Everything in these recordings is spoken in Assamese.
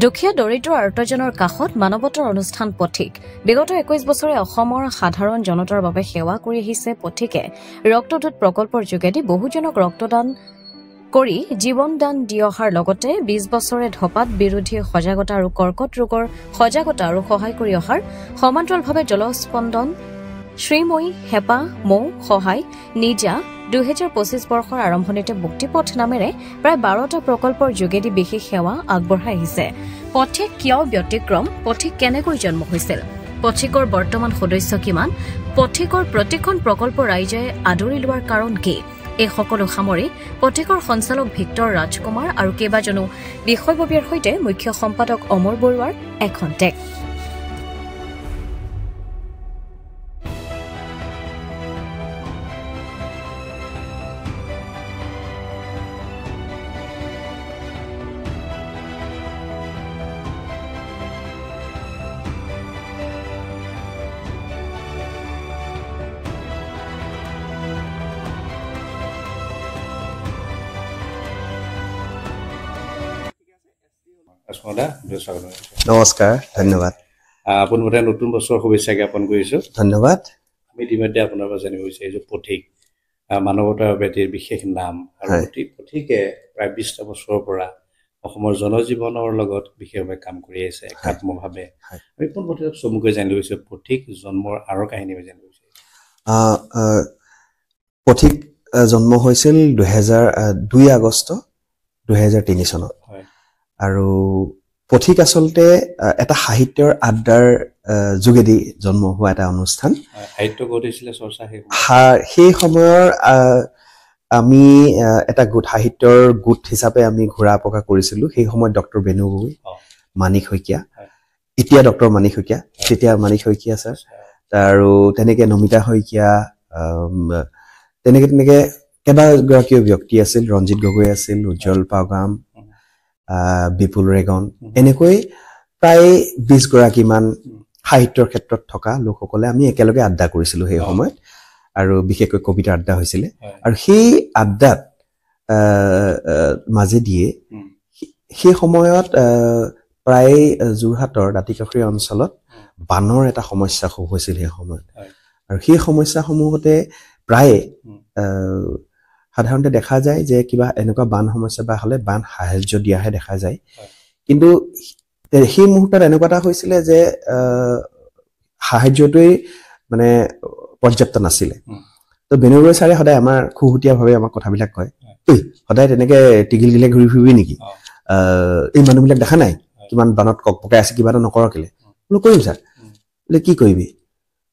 দুখীয়া দৰিদ্ৰ আৰ্তজনৰ কাষত মানৱতাৰ অনুষ্ঠান পথিক বিগত 21 বছৰে অসমৰ সাধাৰণ জনতাৰ বাবে সেৱা কৰি আহিছে পথিকে ৰক্তদূত প্ৰকল্পৰ যোগেদি বহুজনক ৰক্তদান কৰি জীৱন দান দি অহাৰ লগতে 20 বছৰে ধপাত বিৰোধী সজাগতা আৰু কৰ্কট ৰোগৰ সজাগতা আৰু সহায় কৰি অহাৰ সমান্তৰালভাৱে জলস্পন্দন শ্ৰীময়ী হেপা মৌ সহায় নিজা 2025 বৰ্ষৰ আৰম্ভণিতে মুক্তিপথ নামেৰে প্ৰায় 12টা প্ৰকল্পৰ যোগেদি বিশেষ সেৱা আগবঢ়াই আহিছে পথিক কিয় ব্যতিক্ৰম পথিক কেনেকৈ জন্ম হৈছিল পথিকৰ বৰ্তমান সদস্য কিমান পথিকৰ প্ৰতিখন প্ৰকল্প ৰাইজে আদৰি লোৱাৰ কাৰণ কি এই সকলো সামৰি পথিকৰ সঞ্চালক ভিক্টৰ ৰাজকুমাৰ আৰু কেইবাজনো বিষয়ববীয়াৰ সৈতে মুখ্য সম্পাদক অমৰ বৰুৱাৰ এখন টেক নমস্কাৰ ধন্যবাদ আপোন মতে নতুন বছৰ শুভেচ্ছা জ্ঞাপন কৰিছো ধন্যবাদ আমি ইতিমধ্যে আপোনাৰ পৰা জানিব বিচাৰিছো পথিক মানৱতাৰ বাবে বিশেষ নাম আৰু পথিকে প্ৰায় 20টা বছৰৰ পৰা অসমৰ জনজীৱনৰ লগত বিশেষভাৱে কাম কৰি আছে একাত্মভাৱে আমি কোন মতে চমুকৈ জানিব বিচাৰিছো পথিক জন্মৰ আৰু কাহিনী জানিব বিচাৰিছো পথিক জন্ম হৈছিল 2 আগষ্ট 2003 চনত আৰু পথিক আসলতে এটা সাহিত্যৰ আড্ডাৰ যোগেদি জন্ম হোৱা এটা অনুষ্ঠান সাহিত্য কৰিছিল চৰ্চা সেই সময়ৰ আমি এটা গোট সাহিত্যৰ গোট হিচাপে আমি ঘোৰা পকা কৰিছিলো সেই সময়ত ডক্টৰ বেনু গগৈ মানিক শইকীয়া এতিয়া ডক্টৰ মানিক শইকীয়া তেতিয়া মানিক শইকীয়া স্যাৰ আৰু তেনেকে নমিতা শইকীয়া তেনেকে কেইবাগৰাকীও ব্যক্তি আছিল ৰঞ্জিত গগৈ আছিল উজ্জ্বল পাগাম বিপুল ৰেগন এনেকৈ প্ৰায় 20 গৰাকী মান সাহিত্যৰ ক্ষেত্ৰত থকা লোকসকলে আমি একেলগে আড্ডা কৰিছিলো সেই সময়ত আৰু বিশেষকৈ কবিতা আড্ডা হৈছিল আৰু সেই আড্ডাত মাজে দিয়ে সেই সময়ত প্ৰায় যোৰহাটৰ দাঁতিকাষৰী অঞ্চলত বানৰ এটা সমস্যা খুব হৈছিল সেই সময়ত আৰু সেই সমস্যাসমূহতে প্ৰায় সাধাৰণতে দেখা যায় যে কিবা এনেকুৱা বান সমস্যা বা হলে বান সাহায্য দিয়াহে দেখা যায় কিন্তু সেই মুহূৰ্তত এনেকুৱা এটা হৈছিল যে সাহায্যটোই মানে পৰ্যাপ্ত নাছিল তো বেনুগৈ ছাৰে সদায় আমাৰ খুহুতীয়াভাৱে আমাক কথাবিলাক কয় সদায় তেনেকে টিগিল গিলে ঘূৰি ফুৰিবি নেকি এই মানুহবিলাক দেখা নাই কিমান বানত ককপকাই আছে কিবা এটা নকৰ কেলে বোলো কৰিম ছাৰ বোলে কি কৰিবি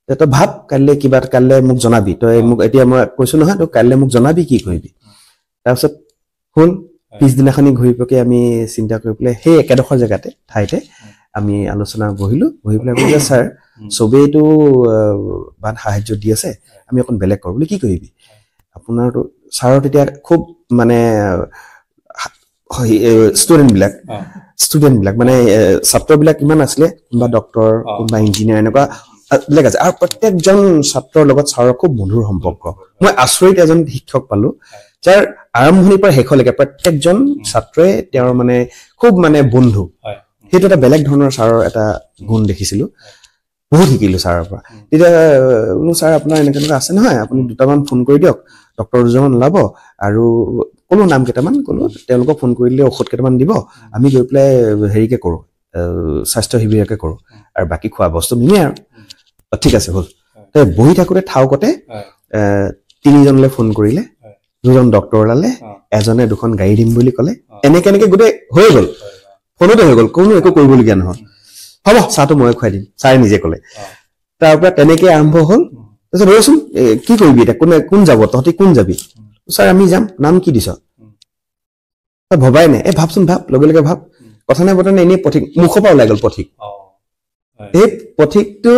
তই ভাব কাইলৈ মোক জনাবি তই মোক এতিয়া মই কৈছো নহয় তই কাইলৈ মোক জনাবি কি কৰিবি তাৰপিছত হ'ল পিছদিনাখনি ঘূৰি পকি আমি চিন্তা কৰি পেলাই সেই একেডোখৰ জেগাতে ঠাইতে আমি আলোচনা বহি পেলাই কৈছে ছাৰ চবেইটো বান সাহায্য দি আছে আমি অকণ বেলেগ কৰোঁ বুলি কি কৰিবি আপোনাৰতো ছাৰৰ তেতিয়া খুব মানে ষ্টুডেণ্টবিলাক মানে ছাত্ৰবিলাক ইমান আছিলে কোনোবা ডক্টৰ কোনোবা ইঞ্জিনিয়াৰ এনেকুৱা বিলাক আছে আৰু প্ৰত্যেকজন ছাত্ৰৰ লগত ছাৰৰ খুব মধুৰ সম্পৰ্ক মই আচৰিত এজন শিক্ষক পালো যাৰ আৰম্ভণিৰ পৰা শেষলৈকে প্ৰত্যেকজন ছাত্ৰই তেওঁৰ মানে খুব মানে বন্ধু সেইটো এটা বেলেগ ধৰণৰ ছাৰৰ এটা গুণ দেখিছিলো বহুত শিকিলো ছাৰৰ পৰা তেতিয়া বোলো ছাৰ আপোনাৰ এনেকুৱা আছে নহয় আপুনি দুটামান ফোন কৰি দিয়ক ডক্টৰ দুজনমান ওলাব আৰু কোনো নাম কেইটামান ক'লো তেওঁলোকক ফোন কৰি দিলে ঔষধ কেইটামান দিব আমি গৈ পেলাই হেৰিকে কৰোঁ স্বাস্থ্য শিবিৰকে কৰোঁ আৰু বাকী খোৱা বস্তু মিলে আৰু ঠিক আছে হ'ল বহি থাকোঁতে ঠাউকতে 3জনলৈ ফোন কৰিলে 2জন ডক্টৰ ওলালে এজনে 2খন গাড়ী দিম বুলি ক'লে এনেকে গোটেই হৈ গ'ল ফোনতে হৈ গ'ল কোনো একো কৰিবলগীয়া নহয় হ'ব চাহটো মই খুৱাই দিম ছাৰে নিজে ক'লে তাৰ পৰা তেনেকে আৰম্ভ হ'ল তাৰপিছত ৰচোন কি কৰিবি এতিয়া কোন যাব তহঁতি কোন যাবি ছাৰ আমি যাম নাম কি দিছ ভবাই নাই ভাবচোন ভাব লগে ভাব কথা নাই বতৰা নাই এনেই পথিক মুখৰ পৰা ওলাই গ'ল পথিক এই পথিকটো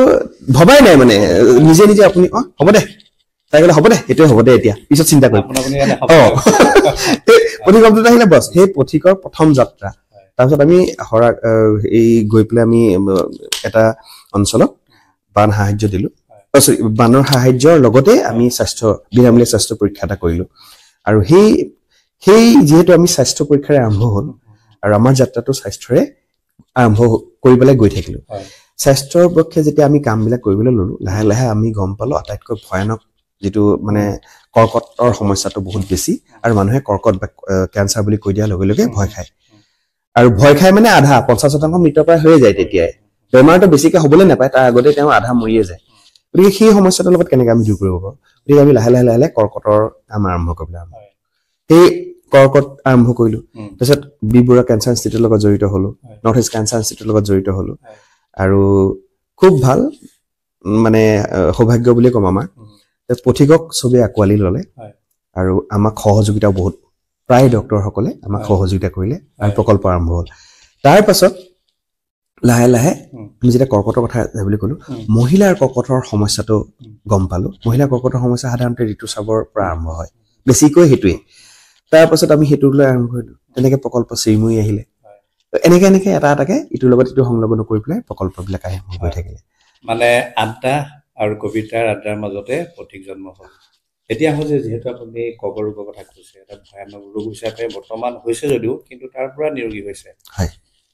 ভবাই নাই মানে নিজে আপুনি হ'ব দে তাই ক'লে হ'ব দে এইটোৱে হ'ব দে এতিয়া পিছত চিন্তা কৰিম পথিক আহিলে বছ সেই পথিকৰ প্ৰথম যাত্ৰা তাৰপিছত আমি এই গৈ পেলাই আমি এটা অঞ্চলত বান সাহায্য দিলোঁ বানৰ সাহায্যৰ লগতে আমি বিনামূলীয়া স্বাস্থ্য পৰীক্ষা এটা কৰিলোঁ আৰু সেই যিহেতু আমি স্বাস্থ্য পৰীক্ষাৰে আৰম্ভ হ'ল আৰু আমাৰ যাত্ৰাটো স্বাস্থ্যৰে আৰম্ভ কৰিবলৈ গৈ থাকিলো স্বাস্থ্যৰ পক্ষে যেতিয়া আমি কামবিলাক কৰিবলৈ ললো লাহে লাহে আমি গম পালো আটাইতকৈ ভয়ানক যেটো মানে কৰ্কটৰ সমস্যাটো বহুত বেছি আৰু মানুহে কৰ্কট বা ক্যান্সাৰ বুলি কৈ দিয়াৰ লগে লগে ভয় খায় আৰু ভয় খায় মানে আধা 50% মৃত্যু প্ৰায় হৈ যায় তেতিয়াই বেমাৰটো বেছিকৈ হ'বলৈ নাপায় তাৰ আগতে তেওঁ আধা মৰিয়ে যায় গতিকে সেই সমস্যাটোৰ লগত কেনেকৈ আমি যোগ কৰিব পাৰোঁ গতিকে আমি লাহে লাহে লাহে কৰ্কটৰ কাম আৰম্ভ কৰিলো সেই কৰ্কট আৰম্ভ কৰিলো তাৰপিছত বিবুৰা কেঞ্চাৰ ইনষ্টিটিউটৰ লগত জড়িত হলো নৰ্থ ইষ্ট কেঞ্চাৰ ইনষ্টিটিউটৰ লগত জড়িত হলো আৰু খুব ভাল মানে সৌভাগ্য বুলি কম আমাৰ পথিকক সবে আকোৱালি ললে আৰু আমাক সহযোগিতা বহুত প্ৰায় ডক্টৰ সকলে আমাক সহযোগিতা কৰিলে আৰু প্ৰকল্প আৰম্ভ হ'ল তাৰ পাছত লাহে লাহে আমি যেটা কৰ্কটৰ কথা বুলি কলো মহিলাৰ কৰ্কটৰ সমস্যাটো গম পালো মহিলাৰ কৰ্কটৰ সমস্যা সাধাৰণতে ঋতুস্ৰাৱৰ পৰা আৰম্ভ হয় বেছিকৈ হেতুৱে তাৰ পাছত আমি হেতুলৈ আৰম্ভ কৰিলো তেনেকে প্ৰকল্প চিমুই আহিলে এনেকে এটা এটাকে ইটোৰ লগত ইটো সংলগ্ন কৰি পেলাই প্ৰকল্পবিলাক আহি হৈ থাকিলে মানে আড্ডা আৰু কবিতাৰ আড্ডাৰ মাজতে পথিক জন্ম হ'ল এতিয়া হৈছে যেহেতু আপুনি কৰ্কট ৰোগৰ কথা কৈছে এটা ভয়ানক ৰোগ হিচাপে বৰ্তমান হৈছে যদিও কিন্তু তাৰ পৰা নিৰোগী হৈছে হয়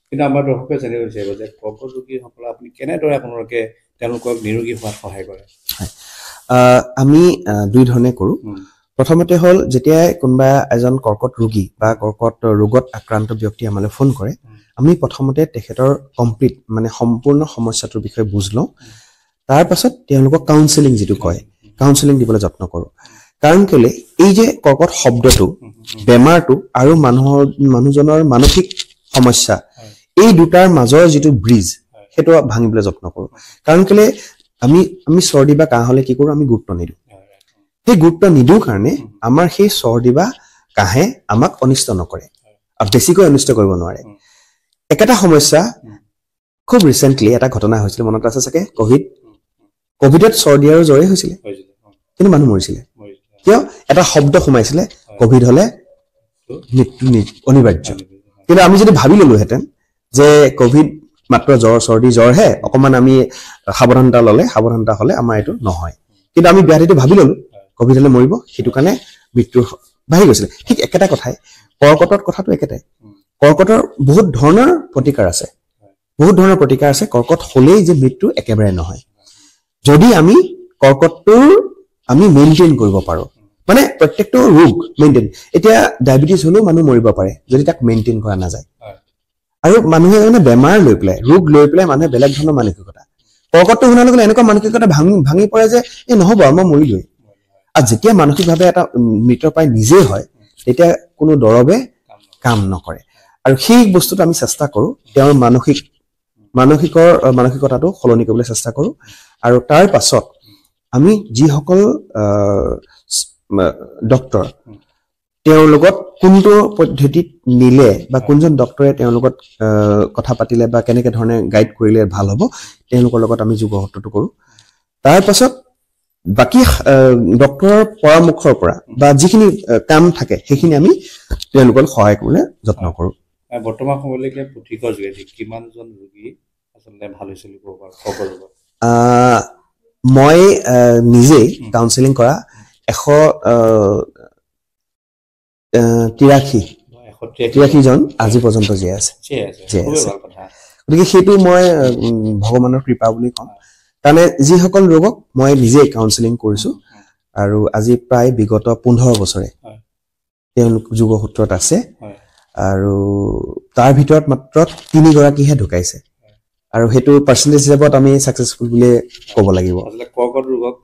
কিন্তু আমাৰ দৰ্শকে জানিব বিচাৰিব যে কৰ্কট ৰোগীসকল আপুনি কেনেদৰে আপোনালোকে তেওঁলোকক নিৰোগী হোৱাত সহায় কৰে আমি দুই ধৰণে কৰো প্ৰথমতে হল যেতিয়া কোনবা এজন কৰ্কট ৰোগী বা কৰ্কট ৰোগত আক্ৰান্ত ব্যক্তি আমালৈ ফোন কৰে আমি প্ৰথমতে তেখেতৰ কমপ্লিট মানে সম্পূৰ্ণ সমস্যাটোৰ বিষয়ে বুজ লওঁ তাৰ পাছত তেওঁলোকক কাউন্সেলিং যেটো কয় কাউন্সেলিং দিবলৈ যত্ন কৰো কাৰণ কেলে এই যে কৰ্কট শব্দটো বেমাৰটো আৰু মানুহজনৰ মানসিক সমস্যা এই দুটাৰ মাজৰ যেটো ব্ৰিজ হেটো ভাঙিবলৈ যত্ন কৰো কাৰণ কেলে আমি চৰ্দি বা কাহ হলে কি কৰো আমি গুৰুত্ব নিদিওঁ সেই গুৰুত্ব নিদিওঁ কাৰণে আমাৰ সেই চৰ্দি বা কাহে আমাক অনিষ্ট নকৰে আৰু বেছিকৈ অনিষ্ট কৰিব নোৱাৰে একটা সমস্যা খুব ৰিসেন্টলি এটা ঘটনা হৈছিল মনত আছে চাগে কোভিডত চৰ্দি আৰু জ্বৰে হৈছিল কিন্তু মানুহ মৰিছিল কিয় এটা শব্দ সোমাইছিল কোভিড হলে মৃত্যু অনিবাৰ্য কিন্তু আমি যদি ভাবি ললো হেতেন যে কোভিড মাত্ৰ জ্বৰ চৰ্দি জ্বৰ হে অকমান আমি সাৱধানতা হলে আমাৰ এটো নহয় কিন্তু আমি ব্যাধিটো ভাবি ললো কোভিড হলে মৰিব হেতু কাৰণে মৃত্যু বাঢ়ি গৈছিল ঠিক একেটা কথাই কৰ্কটৰ কথাটো একেটাই কৰ্কটৰ বহুত ধৰণৰ প্ৰতিকাৰ আছে কৰ্কট হলেই যে মৃত্যু একেবাৰে নহয় যদি আমি কৰ্কটটোৰ আমি মেইনটেইন কৰিব পাৰো মানে প্ৰত্যেকটো ৰোগ মেইনটেইন এতিয়া ডায়াবেটিস হলেও মানুহ মৰিব পাৰে যদি তাক মেইনটেইন কৰা নাযায় আৰু মানুহে মানে বেমাৰ লৈ পেলাই ৰোগ লৈ পেলাই মানুহে বেলেগ ধৰণৰ মানসিকতা কৰ্কটটো হোৱাৰ লগে এনেকুৱা মানসিকতা ভাঙি পৰে যে এই নহব মই মৰিলোই আৰু যেতিয়া মানসিকভাৱে এটা মৃত্যু প্ৰায় নিজে হয় তেতিয়া কোনো দৰবে কাম নকৰে আৰু সেই বস্তুটো আমি চেষ্টা কৰো তেওঁৰ মানসিকতাটো সলনি কৰিবলৈ চেষ্টা কৰো আৰু তাৰ পাছত আমি যিসকল ডক্টৰ তেওঁৰ লগত কোনটো পদ্ধতিত নিলে বা কোনজন ডক্টৰে তেওঁৰ লগত কথা পাতিলে বা কেনেকে ধৰণে গাইড কৰিলে ভাল হ'ব তেওঁলোকৰ লগত আমি যোগসূত্ৰটো কৰো তাৰ পাছত বাকি ডক্টৰৰ পৰামৰ্শৰ পৰা বা যিখিনি কাম থাকে সেইখিনি আমি তেওঁলোকক সহায় কৰিবলৈ যত্ন কৰো বৰ্তমান সময়লৈকে পথিকৰ যোগেদি কিমানজন ৰোগী আচলতে ভাল হৈছিল কৰ্কট ৰোগত মই নিজে কাউন্সেলিং কৰা 183 জন আজি পৰ্যন্ত জীয়াই আছে গতিকে সেইটো মই ভগৱানৰ কৃপা বুলি কম কাৰণ যিসকল ৰোগক মই নিজে কাউন্সেলিং কৰিছো আৰু আজি প্ৰায় বিগত 15 বছৰে তেওঁলোক যোগসূত্ৰত আছে আৰু তাৰ ভিতৰত মাত্ৰ 3 গৰাকীহে ঢুকাইছে আৰু হেতু পাৰ্সেন্টেজ হিচাপত আমি সাকসেসফুল বুলি ক'ব লাগিব আসলে কৰ্কট ৰোগক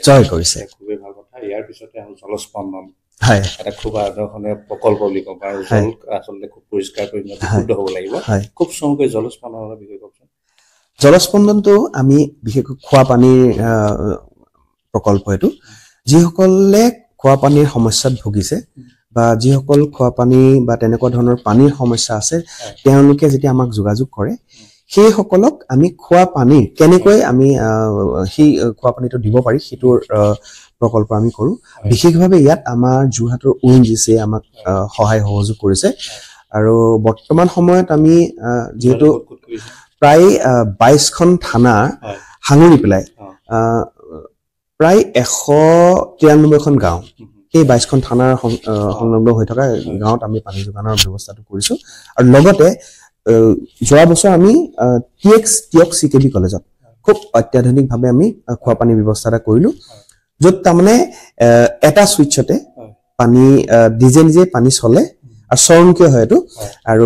জয় কৰিছে খুবই ভাল কথা ইয়াৰ পিছতে হ'ল জলস্পন্দন হয় এটা খুব আদৰ্শনীয় প্ৰকল্প বুলি ক'ব আৰু জল আসলে খুব পৰিষ্কাৰ পৰিচ্ছন্ন শুদ্ধ হ'ব লাগিব খুব চমুকৈ জলস্পন্দনৰ বিষয়ে কওকচোন জলস্পন্দনটো আমি বিশেষকৈ খোৱা পানীৰ প্ৰকল্প এটো যিসকলে খোৱা পানীৰ সমস্যাত ভুগিছে বা যিসকল খোৱা পানী বা তেনেকুৱা ধৰণৰ পানীৰ সমস্যা আছে তেওঁলোকে যেতিয়া আমাক যোগাযোগ কৰে সেই সকলক আমি খোৱা পানী কেনেকৈ আমি সেই খোৱা পানীটো দিব পাৰি হেতুৰ প্ৰকল্প আমি কৰো বিশেষভাৱে ইয়াত আমাৰ জুহাটৰ ONGC আমাক সহায় সহযোগ কৰিছে আৰু বৰ্তমান সময়ত আমি যেহেতু প্ৰায় 22খন থানা হাঙুৰি পেলাই প্ৰায় 193খন গাঁও এই 22খন থানাৰ সংলগ্ন হৈ থকা গাঁৱত আমি পানী যোগানৰ ব্যৱস্থাটো কৰিছো আৰু লগতে যোৱা বছৰ আমি টিয়ক চিকেবি কলেজত খুব অত্যাধুনিকভাৱে আমি খোৱা পানী ব্যৱস্থা এটা কৰিলো য'ত তাৰমানে এটা সুইচতে পানী নিজে নিজে পানী চলে আৰু স্বয়ংক্ৰিয় হয় এইটো আৰু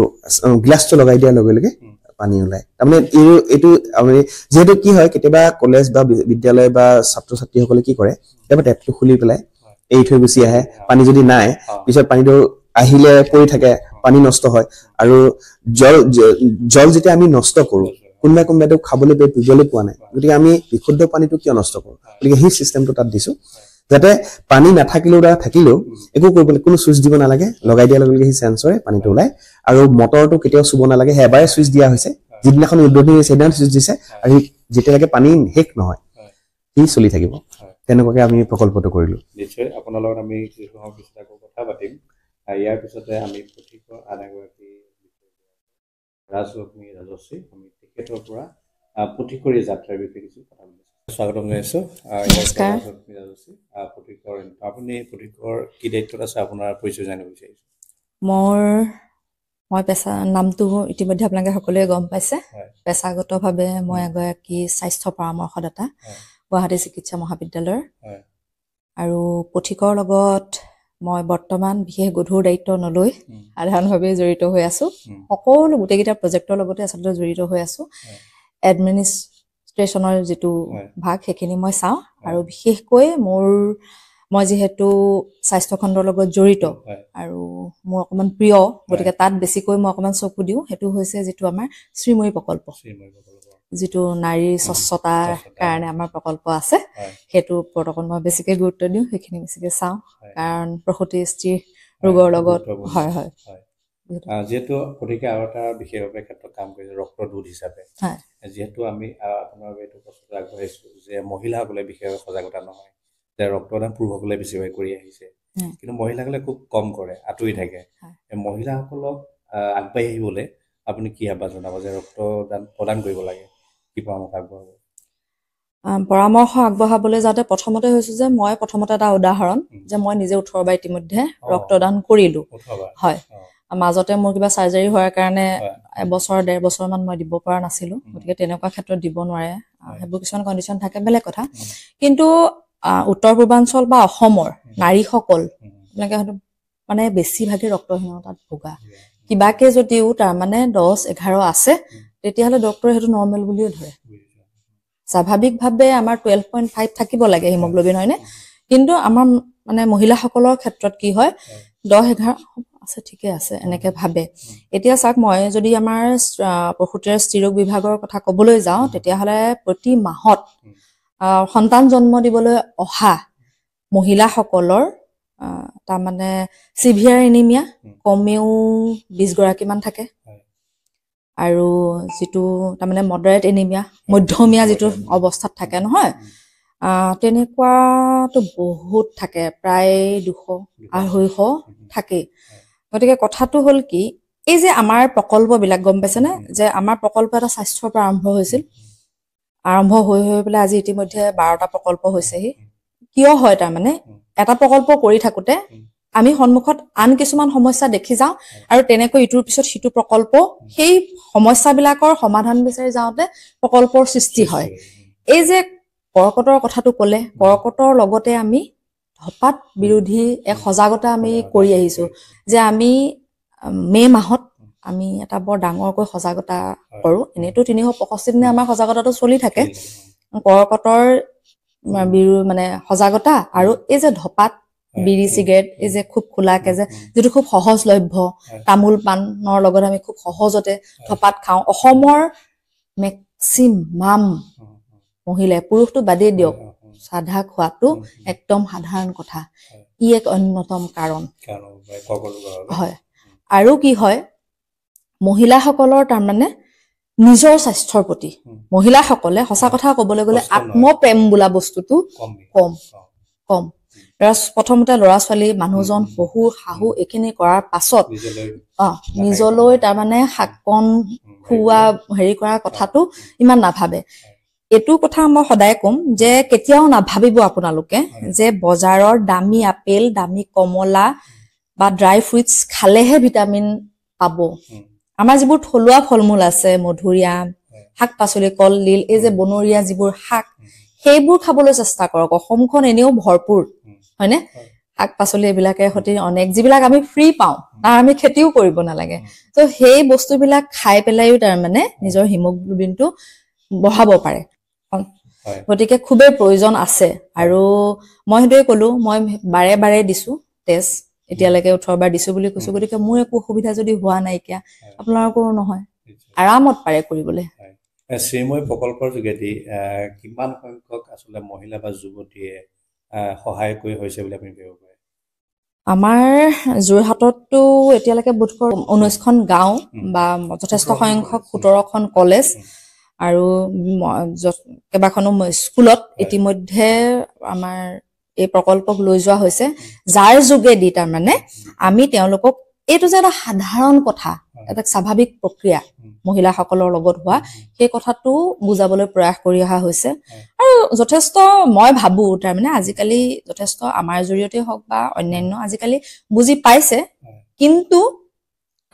গ্লাছটো লগাই দিয়াৰ লগে লগে পানী ওলায় তাৰমানে এইটো আমি যেহেতু কি হয় কেতিয়াবা কলেজ বা বিদ্যালয় বা ছাত্ৰ ছাত্ৰীসকলে কি কৰে কেতিয়াবা টেপটো খুলি পেলাই এই থৈ গুচি আহে পানী যদি নাই পিছত পানীটো আহিলে পৰি থাকে পানী নষ্ট হয় আৰু জল যেতিয়া আমি নষ্ট কৰো কোনোবাইতো খাবলৈ পিবলৈ পোৱা নাই গতিকে আমি বিশুদ্ধ পানীটো কিয় নষ্ট কৰো গতিকে সেই চিষ্টেমটো তাত দিছো যাতে পানী নাথাকিলেও বা থাকিলেও একো কৰিবলৈ কোনো চুইচ দিব নালাগে লগাই দিয়াৰ লগে লগে সেই সেন্সৰে পানীটো ওলায় আৰু মটৰটো কেতিয়াও চুব নালাগে এবাৰে চুইচ দিয়া হৈছে যিদিনাখন উদ্বোধনী হৈছে সেইদিনাখন চুইচ দিছে আৰু যেতিয়ালৈকে পানী শেষ নহয় সি চলি থাকিব তেনেকুৱাকে আমি প্ৰকল্পটো কৰিলো নিশ্চয় আপোনাৰ লগত আমি কিছু সময় পিছত আকৌ কথা পাতিম ইয়াৰ পিছতে আমি প্ৰতিকৰ আন এগৰাকী ৰাজলক্ষ্মী ৰাজশ্ৰী আমি তেখেতৰ পৰা প্ৰতিকৰী যাত্ৰাৰ বিষয়ে কিছু কথা পাতিম স্বাগতম জনাইছোঁ নমস্কাৰ ৰাজশ্ৰী প্ৰতিকৰ আপুনি প্ৰতিকৰ কি দায়িত্বত আছে আপোনাৰ পৰিচয় জানিব বিচাৰিছোঁ মই পেছা নামটো ইতিমধ্যে আপোনালোকে সকলোৱে গম পাইছে পেছাগতভাৱে মই এগৰাকী স্বাস্থ্য পৰামৰ্শদাতা গুৱাহাটী চিকিৎসা মহাবিদ্যালয়ৰ আৰু পথিকৰ লগত মই বৰ্তমান বিশেষ গধুৰ দায়িত্ব নলৈ সাধাৰণভাৱে জড়িত হৈ আছো সকলো গোটেইকেইটা প্ৰজেক্টৰ লগতে আচলতে জড়িত হৈ আছো এডমিনিষ্ট্ৰেশ্যনৰ যিটো ভাগ সেইখিনি মই চাওঁ আৰু বিশেষকৈ মই যিহেতু স্বাস্থ্য খণ্ডৰ লগত জড়িত আৰু মোৰ অকমান প্ৰিয় গতিকে তাত বেছিকৈ মই অকমান চকু দিওঁ সেইটো হৈছে যিটো আমাৰ শ্ৰীময়ী প্ৰকল্প যিটো নাৰীৰ স্বচ্ছতাৰ কাৰণে আমাৰ প্ৰকল্প আছে সেইটো ওপৰত অকণ মই বেছিকৈ গুৰুত্ব দিওঁ সেইখিনি বেছিকৈ চাওঁ কাৰণ প্ৰসূতি স্ত্ৰী ৰোগৰ লগত হয় যিহেতু গতিকে আৰু এটা বিশেষভাৱে ক্ষেত্ৰত কাম কৰিছে ৰক্তদূত হিচাপে যিহেতু আমি আপোনাৰ এইটো প্ৰশ্নটো আগবঢ়াইছোঁ যে মহিলাসকলে বিশেষভাৱে সজাগতা নহয় যে ৰক্তদান পুৰুষসকলে বেছিভাগ কৰি আহিছে কিন্তু মহিলাসকলে খুব কম কৰে আঁতৰি থাকে মহিলাসকলক আগবাঢ়ি আহিবলৈ আপুনি কি আহ্বান জনাব যে ৰক্তদান প্ৰদান কৰিব লাগে কি পৰামৰ্শ আগবঢ়াব পৰামৰ্শ আগবঢ়াবলৈ যাওঁতে প্ৰথমতে হৈছো যে মই প্ৰথমতে এটা উদাহৰণ যে মই নিজে 18 বাৰ ইতিমধ্যে ৰক্তদান কৰিলো হয় মাজতে মোৰ কিবা চাৰ্জাৰী হোৱাৰ কাৰণে এবছৰ 1.5 বছৰমান মই দিব পৰা নাছিলো গতিকে তেনেকুৱা ক্ষেত্ৰত দিব নোৱাৰে সেইবোৰ কিছুমান কণ্ডিশ্যন থাকে বেলেগ কথা কিন্তু উত্তৰ পূৰ্বাঞ্চল বা অসমৰ নাৰীসকল এনেকৈ মানে বেছিভাগে ৰক্তহীনতাত ভোগা কিবাকে যদিও তাৰমানে 10-11 আছে তেতিয়াহ'লে ডক্টৰে সেইটো নৰ্মেল বুলিয়ে ধৰে স্বাভাৱিকভাৱে আমাৰ 12.5 থাকিব লাগে হিমোগ্লোবিন হয়নে কিন্তু আমাৰ মানে মহিলাসকলৰ ক্ষেত্ৰত কি হয় 10-11 আছে ঠিকে আছে এনেকে ভাবে এতিয়া চাওক মই যদি আমাৰ প্ৰসূতিৰ স্ত্ৰীৰোগ বিভাগৰ কথা ক'বলৈ যাওঁ তেতিয়াহ'লে প্ৰতি মাহত সন্তান জন্ম দিবলৈ অহা মহিলাসকলৰ তাৰমানে সিভিয়াৰ এনিমিয়া কমেও 20 গৰাকীমান থাকে আৰু যিটো তাৰমানে মডাৰেট এনিমিয়া মধ্যমীয়া যিটো অৱস্থাত থাকে নহয় তেনেকুৱাটো বহুত থাকে প্ৰায় 200-250 থাকে গতিকে কথাটো হ'ল কি এই যে আমাৰ প্ৰকল্পবিলাক গম পাইছেনে যে আমাৰ প্ৰকল্প এটা স্বাস্থ্যৰ পৰা আৰম্ভ হৈ পেলাই আজি ইতিমধ্যে 12টা প্ৰকল্প হৈছেহি কিয় হয় তাৰমানে এটা প্ৰকল্প কৰি থাকোতে আমি সন্মুখত আন কিছুমান সমস্যা দেখি যাওঁ আৰু তেনেকৈ ইটোৰ পিছত সিটো প্ৰকল্প সেই সমস্যাবিলাকৰ সমাধান বিচাৰি যাওঁতে প্ৰকল্পৰ সৃষ্টি হয় এই যে কৰ্কটৰ কথাটো ক'লে কৰ্কটৰ লগতে আমি ধপাত বিৰোধী এক সজাগতা আমি কৰি আহিছো যে আমি মে মাহত আমি এটা বৰ ডাঙৰকৈ সজাগতা কৰো এনেতো 365 দিনে আমাৰ সজাগতাটো চলি থাকে কৰ্কটৰ মানে সজাগতা আৰু এই যে ধপাত বিড়ি চিগাৰেট এই যে খুব খোলাকে যে যেটো খুব সহজলভ্য তামোল পানৰ লগত আমি খুব সহজতে ধপাত খাওঁ অসমৰ মেক্সিমাম মহিলাই পুৰুষটো বাদেই দিয়ক সাধা খোৱাটো একদম সাধাৰণ কথা ই এক অন্যতম কাৰণ হয় আৰু কি হয় মহিলাসকলৰ তাৰমানে নিজৰ স্বাস্থ্যৰ প্ৰতি মহিলাসকলে সঁচা কথা ক'বলৈ গ'লে আত্মপ্ৰেম বোলা বস্তুটো কম প্ৰথমতে ল'ৰা ছোৱালী মানুহজন শাহু এইখিনি কৰাৰ পাছত নিজলৈ তাৰমানে শাকন খুৱা হেৰি কৰাৰ কথাটো ইমান নাভাবে এইটো কথা মই সদায় কম যে কেতিয়াও নাভাবিব আপোনালোকে যে বজাৰৰ দামী আপেল দামী কমলা বা ড্ৰাই ফ্ৰুটছ খালেহে ভিটামিন পাব আমাৰ যিবোৰ থলুৱা ফলমূল আছে মধুৰিআম শাক পাচলি কলডিল এই যে বনৰীয়া যিবোৰ শাক সেইবোৰ খাবলৈ চেষ্টা কৰক অসমখন এনেও ভৰপুৰ হয়নে শাক পাচলি এইবিলাকে হতি অনেক যিবিলাক আমি ফ্ৰী পাওঁ তাৰ আমি খেতিও কৰিব নালাগে তো সেই বস্তুবিলাক খাই পেলাইও তাৰ মানে নিজৰ হিমোগ্লোবিনটো বঢ়াব পাৰে গতিকে খুবেই প্ৰয়োজন আছে আৰু মই হেতুৱে কলো মই বাৰে বাৰে দিছো টেষ্ট এতিয়ালৈকে 18 বাৰ দিছো বুলি কৈছো গতিকে মোৰ একো অসুবিধা যদি হোৱা নাই কিয়া আপোনালোকৰো নহয় আৰামত পাৰে কৰিবলৈ শ্ৰীময় প্ৰকল্পৰ যোগেদি কিমান সংখ্যক আসলে মহিলা বা যুৱতীয়ে সহায় কৰি হৈছে বুলি আপুনি ক'ব পাৰে আমাৰ যোৰহাটতো এতিয়ালৈকে বোধকৰ 19খন গাঁও বা যথেষ্ট সংখ্যক 17খন কলেজ আৰু কেইবাখনো স্কুলত ইতিমধ্যে আমাৰ এই প্ৰকল্পক লৈ যোৱা হৈছে যাৰ যোগেদি তাৰ মানে আমি তেওঁলোকক এইটো যে এটা সাধাৰণ কথা এটা স্বাভাৱিক প্ৰক্ৰিয়া মহিলাসকলৰ লগত হোৱা সেই কথাটো বুজাবলৈ প্ৰয়াস কৰি অহা হৈছে আৰু যথেষ্ট মই ভাবো তাৰ মানে আজিকালি যথেষ্ট আমাৰ জৰিয়তে হওক বা অন্যান্য আজিকালি বুজি পাইছে কিন্তু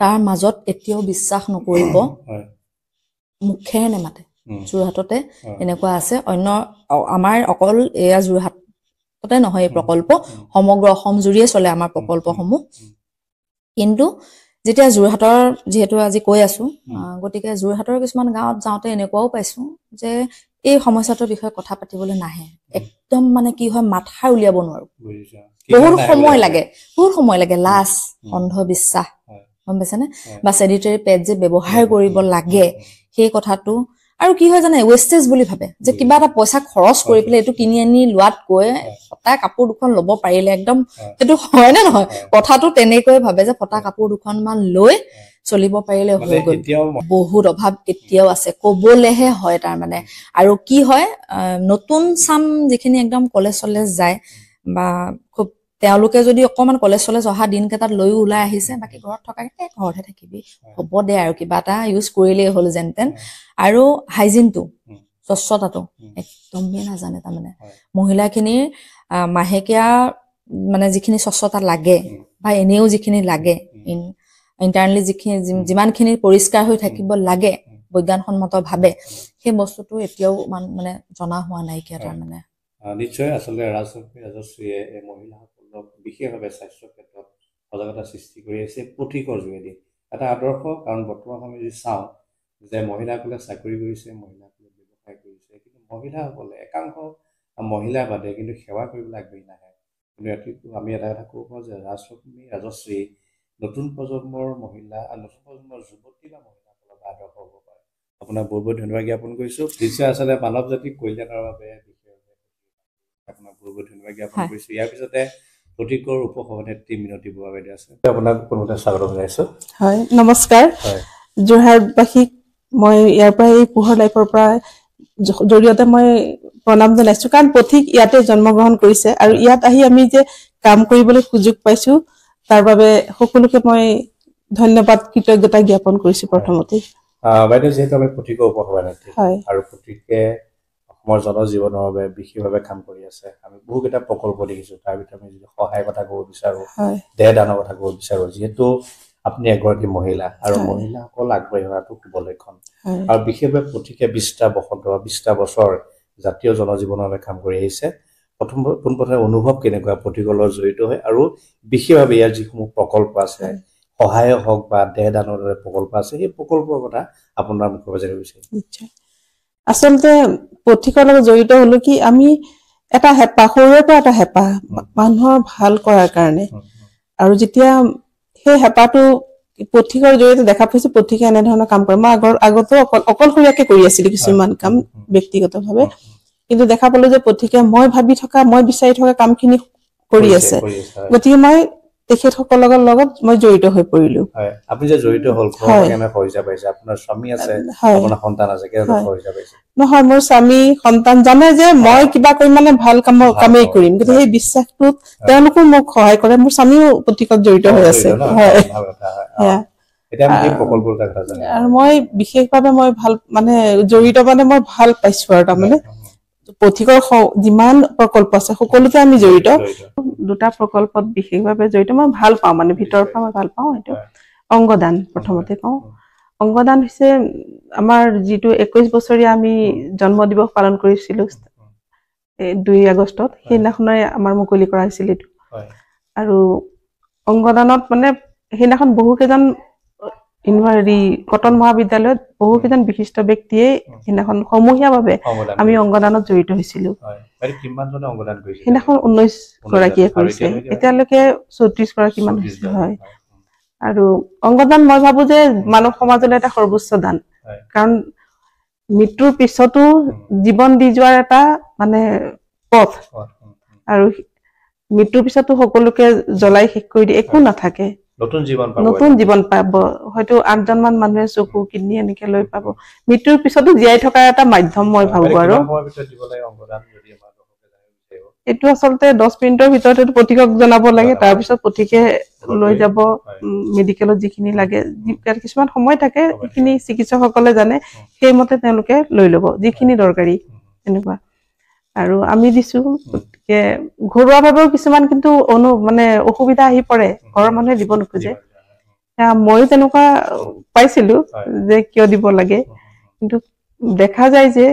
তাৰ মাজত এতিয়াও বিশ্বাস নকৰিব মুখেৰে নেমাতে যোৰহাটতে এনেকুৱা আছে অন্য আমাৰ অকল এয়া যোৰহাটতে নহয় এই প্ৰকল্প সমগ্ৰ অসম জুৰিয়ে চলে আমাৰ প্ৰকল্পসমূহ কিন্তু যেতিয়া যোৰহাটৰ যেহেতু আজি কৈ আছো গতিকে যোৰহাটৰ কিছুমান গাঁৱত যাওঁতে এনেকুৱাও পাইছো যে এই সমস্যাটোৰ বিষয়ে কথা পাতিবলৈ নাহে একদম মানে কি হয় মাথা উলিয়াব নোৱাৰো বহুত সময় লাগে লাজ অন্ধবিশ্বাস গম পাইছেনে বা স্যানিটাৰী পেড যে ব্যৱহাৰ কৰিব লাগে সেই কথাটো আৰু কি হয় জানে ওয়েষ্টেজ বুলি ভাবে যে কিবা এটা পইচা খৰচ কৰি পেলাই এটো কিনি আনি লোৱাত গৈ ফটা কাপোৰ দুখন ল'ব পাৰিলে একদম এটো হয় না নহয় কথাটো তেনেকৈ ভাবে যে ফটা কাপোৰ দুখন মান লৈ চলিব পাৰিলে হৈ গ'ল বহুত অভাৱ এতিয়াও আছে কবলেহে হয় তাৰ মানে আৰু কি হয় নতুন সাম যিখিনি একদম কলেজ যায় বা খুব তেওঁলোকে যদি অকমান কলেজ অহা দিন কেটাত লৈ ওলাই আহিছে বাকি ঘৰত থকাকে ঘৰতে থাকিবি হ'ব দে আৰু কিবা এটা ইউজ কৰিলেই হ'ল যেনতেন আৰু হাইজিনটো স্বচ্ছতাটো একদমই নাজানে তাৰ মানে মহিলাখিনিৰ মাহেকীয়া মানে যিখিনি স্বচ্ছতা লাগে বা এনেও যিখিনি লাগে ইন্টাৰনালি যিমানখিনি পৰিষ্কাৰ হৈ থাকিব লাগে বৈজ্ঞানসন্মত ভাবে সেই বস্তুটো এতিয়াও মানে জনা হোৱা নাই কিয়া তাৰ মানে নিশ্চয় আসলে ৰাজশ্ৰীয়ে এই মহিলাসকলক বিশেষভাৱে স্বাস্থ্য ক্ষেত্ৰত সজাগতা সৃষ্টি কৰি আছে পথিকৰ যোগেদি এটা আদৰ্শ কাৰণ বৰ্তমান আমি যদি চাওঁ যে মহিলাসকলে চাকৰি কৰিছে মহিলাসকলে ব্যৱসায় কৰিছে কিন্তু মহিলাসকলে একাংশ মহিলা বাদে কিন্তু সেৱা কৰিবলৈ আগবাঢ়ি নাহে কিন্তু আমি এটা কথা ক'ব পাৰোঁ যে ৰাজশ্ৰী নতুন প্ৰজন্মৰ মহিলা আৰু নতুন প্ৰজন্মৰ যুৱতী বা মহিলাসকলৰ আদৰ্শ হ'ব পাৰে আপোনাক বহুত বহুত ধন্যবাদ জ্ঞাপন কৰিছোঁ নিশ্চয় আচলতে মানৱ জাতিৰ কল্যাণৰ বাবে আপোনাক বহুত বহুত ধন্যবাদ জ্ঞাপন কৰিছোঁ ইয়াৰ পিছতে পথিকৰ উপসভানেত্ৰী মিনতী বৰুৱা বাইদেউ আছে আপোনাক পুনৰবাৰ স্বাগতম জনাইছোঁ হয় নমস্কাৰ যোৰহাটবাসীক মই ইয়াৰ পৰা এই পোহৰ লাইফৰ পৰা জৰিয়তে মই প্ৰণাম জনাইছোঁ কাৰণ পথিক ইয়াতে জন্মগ্ৰহণ কৰিছে আৰু ইয়াত আহি আমি যে কাম কৰিবলৈ সুযোগ পাইছোঁ তাৰ বাবে সকলোকে মই ধন্যবাদ কৃতজ্ঞতা জ্ঞাপন কৰিছোঁ প্ৰথমতে বাইদেউ যেহেতু আমি পথিকৰ উপসভানেত্ৰী আৰু পথিকে অসমৰ জনজীৱনৰ বাবে বিশেষভাৱে কাম কৰি আছে আমি বহুকেইটা প্ৰকল্প দেখিছোঁ তাৰ ভিতৰত আমি যদি সহায় কথা ক'ব বিচাৰোঁ দেহ দানৰ কথা ক'ব বিচাৰোঁ যিহেতু আপুনি এগৰাকী মহিলা আৰু মহিলাসকল আগবাঢ়ি অহাটো খুব লক্ষণ আৰু বিশেষভাৱে পথিকে 20টা বছৰ জাতীয় জনজীৱনৰ বাবে কাম কৰি আহিছে পোনপ্ৰথমে অনুভৱ কেনেকুৱা পথিকৰ লগত জড়িত হয় আৰু বিশেষভাৱে ইয়াৰ যিসমূহ প্ৰকল্প আছে সহায় হওক বা দেহ দানৰ দৰে প্ৰকল্প আছে সেই প্ৰকল্পৰ কথা আপোনাৰ মুখৰ পৰা জানিব বিচাৰিম নিশ্চয় আচলতে পথিকৰ লগত জড়িত হলো কি আমি এটা হেঁপাহ সৰুৰে পৰা এটা হেঁপাহ মানুহৰ ভাল কৰাৰ কাৰণে আৰু যেতিয়া সেই হেঁপাহটো পথিকৰ জৰিয়তে দেখা পাইছো পথিকে এনেধৰণৰ কাম কৰে মই আগতো অকলশৰীয়াকে কৰি আছিলো কিছুমান কাম ব্যক্তিগতভাৱে কিন্তু দেখা পালো যে পথিকে মই ভাবি থকা মই বিচাৰি থকা কামখিনি কৰি আছে গতিকে মই তেখেতসকলৰ লগত মই জড়িত হৈ পৰিলো আপুনি যে জড়িত হল কেনে পইচা পাইছে আপোনাৰ স্বামী আছে আপোনাৰ সন্তান আছে কেনে পইচা পাইছে নহয় মোৰ স্বামী সন্তান জানে যে মই কিবা কৰি মানে ভাল কামেই কৰিম কিন্তু সেই বিশ্বাসটোত তেওঁলোকো মোক সহায় কৰে মোৰ স্বামীও পথিকত জড়িত হৈ আছে এটা আমি এই প্ৰকল্পৰ কথা জানো আৰু মই বিশেষভাৱে মই ভাল মানে জড়িত মানে মই ভাল পাইছো আৰু তাৰমানে পথিকৰ যিমান প্ৰকল্প আছে সকলোতে আমি জড়িত দুটা প্ৰকল্পত বিশেষভাৱে জড়িত মই ভাল পাওঁ মানে ভিতৰৰ পৰা মই ভাল পাওঁ এইটো অংগদান প্ৰথমতে কওঁ অংগদান হৈছে আমাৰ যিটো 21 বছৰীয়া আমি জন্ম দিৱস পালন কৰিছিলো 2 আগষ্টত সেইদিনাখনে আমাৰ মুকলি কৰা হৈছিল এইটো আৰু অংগদানত মানে সেইদিনাখন বহুকেইজন ইউনিভাৰ্চিটি কটন মহাবিদ্যালয়ত বহুকেইজন বিশিষ্ট ব্যক্তিয়ে সেইদিনাখন সমূহীয়াভাৱে আমি অংগদানত জড়িত হৈছিলো সেইদিনাখন 19 গৰাকীয়ে কৰিছে এতিয়ালৈকে 34 গৰাকী মান হৈছে হয় আৰু অংগদান মই ভাবো যে মানৱ সমাজলৈ এটা সৰ্বোচ্চ দান কাৰণ মৃত্যুৰ পিছতো জীৱন দি যোৱাৰ এটা মানে পথ আৰু মৃত্যুৰ পিছতো সকলোকে জ্বলাই শেষ কৰি দিয়ে একো নাথাকে নতুন জীৱন পাব হয়তো 8জন মান মানুহে চকু কিডনি এনেকে লৈ পাব মৃত্যুৰ পিছতো জীয়াই থকাৰ এটা মাধ্যম মই ভাবো আৰু এইটো আচলতে 10 মিনিটৰ ভিতৰতে পথিকক জনাব লাগে তাৰ পিছত পথিকে লৈ যাব মেডিকেলত যিখিনি লাগে কিছুমান সময় থাকে যিখিনি চিকিৎসকসকলে জানে সেইমতে তেওঁলোকে লৈ ল'ব যিখিনি দৰকাৰী এনেকুৱা আৰু আমি দিছো গতিকে ঘৰুৱাভাৱেও কিছুমান কিন্তু মানে অসুবিধা আহি পৰে ঘৰৰ মানুহে দিব নোখোজে ময়ো তেনেকুৱা পাইছিলো যে কিয় দিব লাগে কিন্তু দেখা যায় যে